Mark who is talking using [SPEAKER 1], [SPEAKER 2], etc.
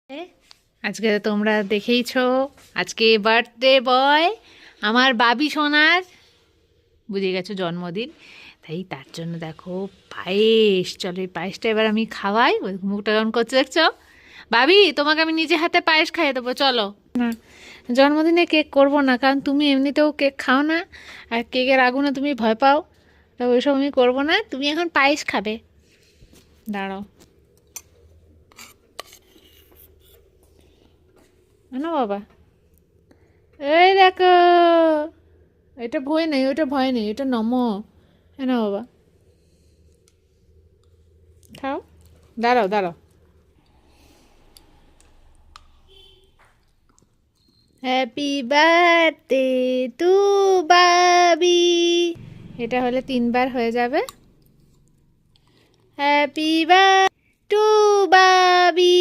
[SPEAKER 1] এ, আজকে তোমরা দেখেইছো, আজকে বার্থডে বয় আমার বাবি সোনার, বুঝে গেছো, জন্মদিন। তাই তার জন্য দেখো পায়েস, চলো এই পায়েসটা এবার আমি খাওয়াই। ওই মুখটা কেমন করছে দেখছো? ভাবি, তোমাকে আমি নিজে হাতে পায়েস খাইয়ে দেবো, চলো। না, জন্মদিনে কেক করবো না, কারণ তুমি এমনিতেও কেক খাও না, আর কেকের আগুনে তুমি ভয় পাও। তা ওইসব আমি করবো না, তুমি এখন পায়েস খাবে। দাঁড়াও, না বাবা, এই দেখো, এটা ভয় নেই, ওটা ভয় নেই, এটা নম। হ্যাঁ না বাবা, খাও। দাঁড়াও দাঁড়াও। হ্যাপি বার্থডে টু বাবি। এটা হলে 3 বার হয়ে যাবে। Happy birthday to Babi.